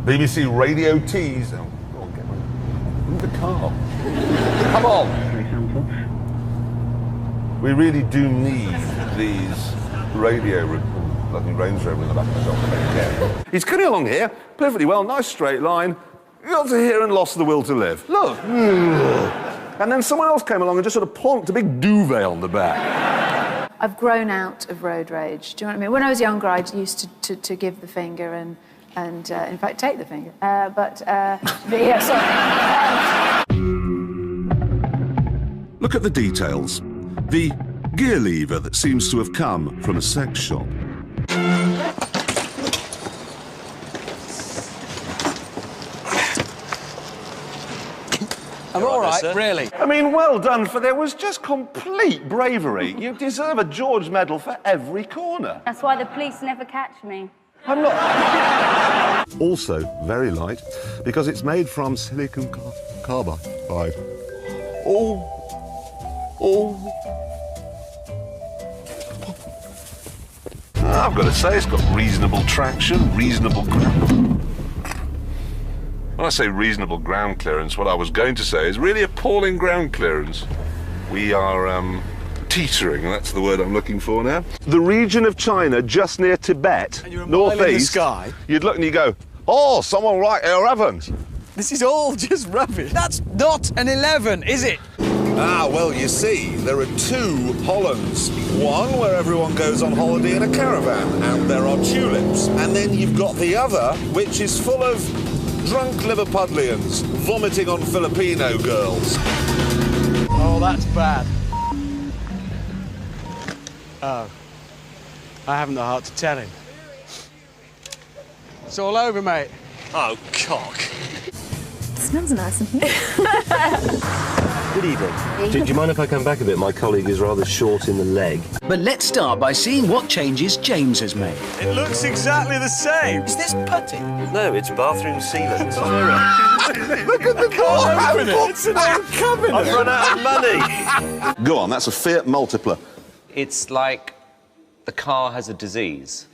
BBC Radio Tees. Oh, go on, get in the car. Come on. We really do need these radio. Bloody Range Rover in the back of the dog. He's coming along here, perfectly well, nice straight line. Got to here and lost the will to live. Look. And then someone else came along and just sort of plonked a big duvet on the back. I've grown out of road rage. Do you know what I mean? When I was younger, I used to give the finger and in fact, take the finger. Yeah, sorry. Look at the details. The gear lever that seems to have come from a sex shop. I'm all right, really. I mean, well done, for there was just complete bravery. You deserve a George medal for every corner. That's why the police never catch me. I'm not... Also very light, because it's made from silicon carbide. Oh. I've got to say, it's got reasonable traction, reasonable ground. When I say reasonable ground clearance, what I was going to say is really appalling ground clearance. We are, teetering, that's the word I'm looking for now. The region of China just near Tibet, northeast, you'd look and you go, oh, someone right here haven't. This is all just rubbish. That's not an 11, is it? Ah, well, you see, there are two Hollands. One where everyone goes on holiday in a caravan, and there are tulips. And then you've got the other, which is full of drunk Liverpudlians vomiting on Filipino girls. Oh, that's bad. Oh. I haven't the heart to tell him. It's all over, mate. Oh, cock. It smells nice in here. Good evening. Do you mind if I come back a bit? My colleague is rather short in the leg. But let's start by seeing what changes James has made. It looks exactly the same. Is this putty? No, it's bathroom sealant. Look at the car! It's an old cabinet. I've run out of money. Go on, that's a Fiat Multipla. It's like the car has a disease.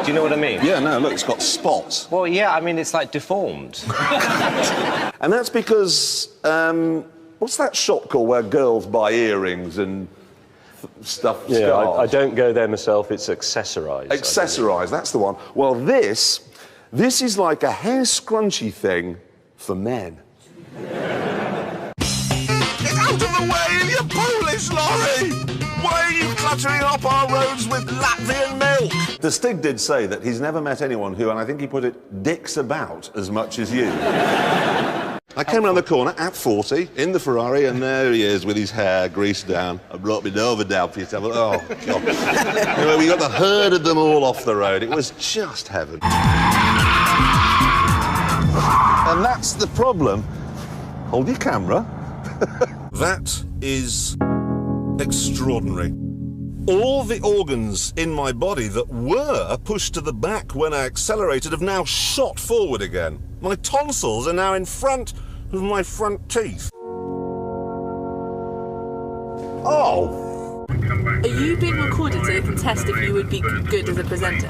Do you know what I mean? Yeah, no, look, it's got spots. Well, yeah, I mean, it's like deformed. And that's because, what's that shop called where girls buy earrings and stuff? Yeah, I don't go there myself, it's accessorised. Accessorised, that's the one. Well, this is like a hair scrunchy thing for men. Get out of the way, you Polish lorry! Why are you cluttering up our roads with Latvian milk? The Stig did say that he's never met anyone who, and I think he put it, dicks about as much as you. I came round the corner at 40 in the Ferrari, and there he is with his hair greased down. I brought me over down for you to have a look. Oh, God. Anyway, we got the herd of them all off the road. It was just heaven. And that's the problem. Hold your camera. That is extraordinary. All the organs in my body that were pushed to the back when I accelerated have now shot forward again. My tonsils are now in front of my front teeth. Oh! Are you being recorded so you can test if you would be good as a presenter?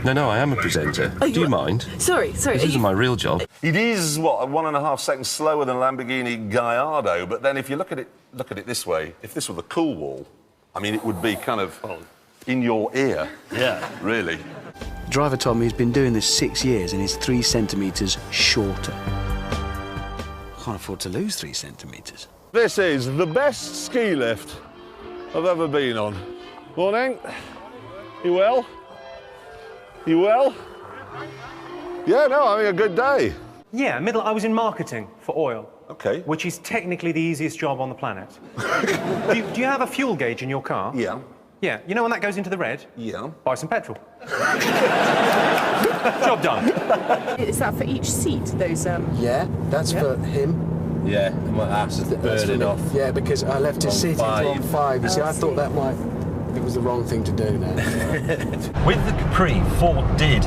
No, I am a presenter. Do you mind? Sorry. This isn't my real job. It is, what, 1.5 seconds slower than a Lamborghini Gallardo, but then if you look at it this way, if this were the cool wall, I mean, it would be kind of in your ear. Yeah. Really. The driver told me he's been doing this 6 years and he's 3 centimetres shorter. Can't afford to lose 3 centimetres. This is the best ski lift I've ever been on. Morning. You well? You well? Yeah, no, having a good day. Yeah, I was in marketing for oil. OK. Which is technically the easiest job on the planet. do you have a fuel gauge in your car? Yeah. Yeah, you know when that goes into the red? Yeah. Buy some petrol. Job done. Is that for each seat, those, Yeah, that's for him. Yeah, my ass is burning off. Yeah, because I left his seat on 5. You see, I thought it was the wrong thing to do now. With the Capri, Ford did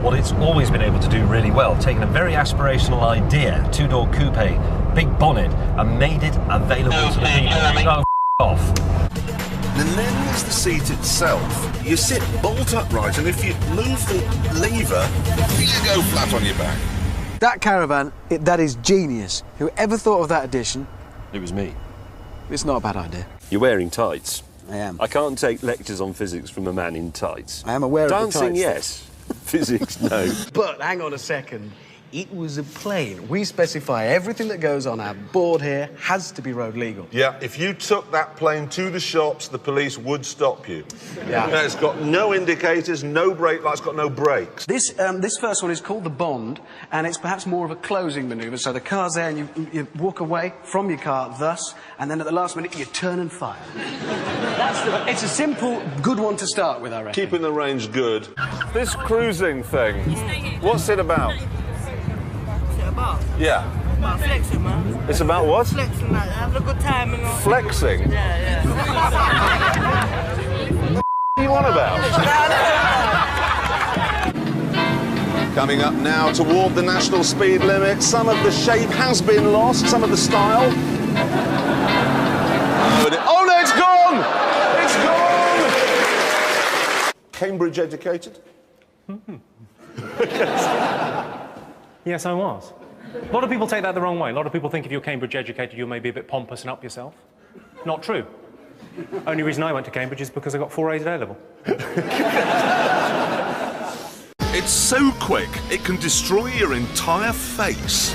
what it's always been able to do really well, taking a very aspirational idea, 2-door coupe, big bonnet, and made it available to the people. Oh, off. And then there's the seat itself. You sit bolt upright, and if you move the lever, you go flat on your back. That caravan, that is genius. Whoever thought of that addition? It was me. It's not a bad idea. You're wearing tights. I am. I can't take lectures on physics from a man in tights. I am aware of the Dancing, tights. yes. Physics, no. But hang on a second. It was a plane. We specify everything that goes on our board here has to be road legal. Yeah, if you took that plane to the shops, the police would stop you. Yeah. No, it's got no indicators, no brake lights, got no brakes. This first one is called the Bond, and it's perhaps more of a closing manoeuvre. So the car's there, and you walk away from your car thus, and then at the last minute you turn and fire. It's a simple, good one to start with, I reckon. Keeping the range good. This cruising thing, what's it about? Yeah. About flexing, man. It's about what? Flexing, like, have a good time and all. Flexing? Yeah. What are you on about? Coming up now toward the national speed limit. Some of the shape has been lost, some of the style. Oh no, it's gone! It's gone! Cambridge educated? Yes, I was. A lot of people take that the wrong way. A lot of people think if you're Cambridge educated, you're maybe a bit pompous and up yourself. Not true. Only reason I went to Cambridge is because I got 4 A's at A-level. It's so quick, it can destroy your entire face.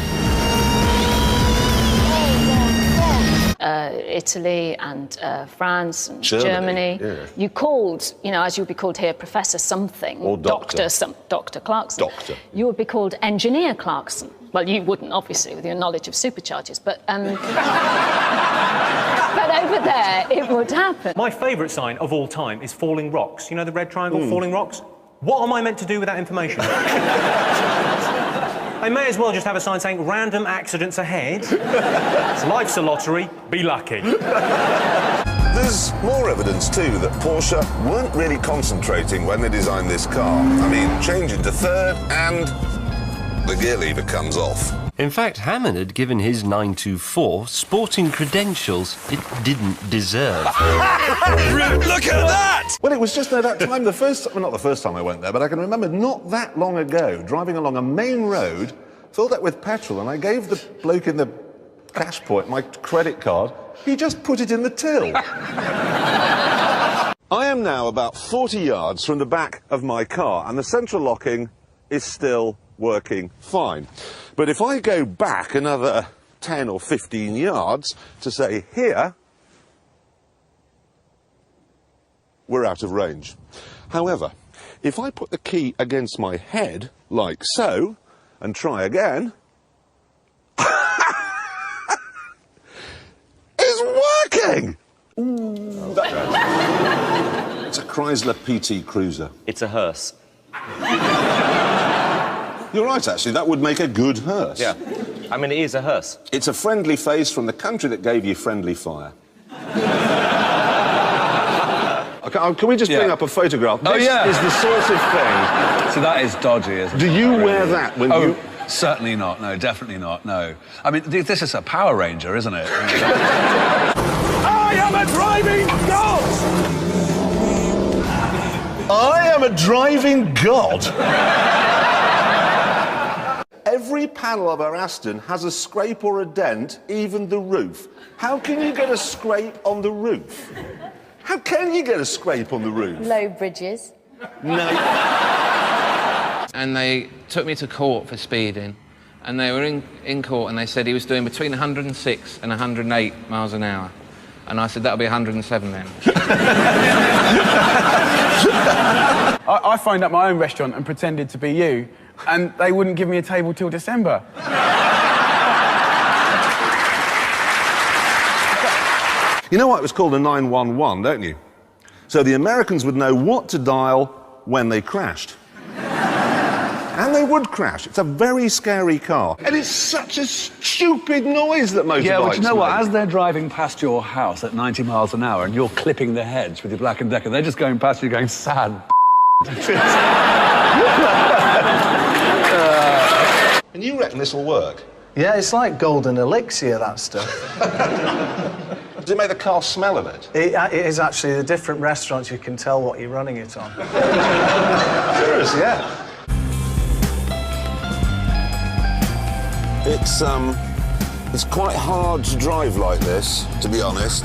Italy and France and Germany. Yeah. You called, you know, as you would be called here, Professor something. Or Doctor. Dr. Clarkson. Doctor. You would be called Engineer Clarkson. Well, you wouldn't, obviously, with your knowledge of superchargers, but... but over there, it would happen. My favourite sign of all time is falling rocks. You know the red triangle, falling rocks? What am I meant to do with that information? I may as well just have a sign saying, random accidents ahead. Life's a lottery, be lucky. There's more evidence, too, that Porsche weren't really concentrating when they designed this car. I mean, change into third and the gear lever comes off. In fact, Hammond had given his 924 sporting credentials it didn't deserve. Look at that! Well, it was just there that time, not the first time I went there, but I can remember not that long ago, driving along a main road, filled up with petrol, and I gave the bloke in the cash point my credit card. He just put it in the till. I am now about 40 yards from the back of my car, and the central locking is still working fine. But if I go back another 10 or 15 yards to say here, we're out of range. However, if I put the key against my head, like so, and try again, it's working! Ooh, it's a Chrysler PT Cruiser. It's a hearse. You're right, actually. That would make a good hearse. Yeah. I mean, it is a hearse. It's a friendly face from the country that gave you friendly fire. Okay, can we just bring up a photograph? This is the sort of thing... So that is dodgy, isn't it? Do you wear that when you... Certainly not. No, definitely not. No. I mean, this is a Power Ranger, isn't it? I am a driving god! I am a driving god! Every panel of our Aston has a scrape or a dent, even the roof. How can you get a scrape on the roof? How can you get a scrape on the roof? Low bridges. No. And they took me to court for speeding, and they were in court, and they said he was doing between 106 and 108 miles an hour. And I said, that'll be 107 then. I phoned up my own restaurant and pretended to be you, and they wouldn't give me a table till December. You know why it was called a 911, don't you? So the Americans would know what to dial when they crashed. And they would crash. It's a very scary car. And it's such a stupid noise that motorbikes make. Yeah, but you know what? As they're driving past your house at 90 miles an hour and you're clipping their heads with your Black & Decker, they're just going past you going, sad. And you reckon this will work? Yeah, it's like golden elixir, that stuff. Does it make the car smell of it? It is actually the different restaurants you can tell what you're running it on. Seriously? Yeah. It's quite hard to drive like this, to be honest.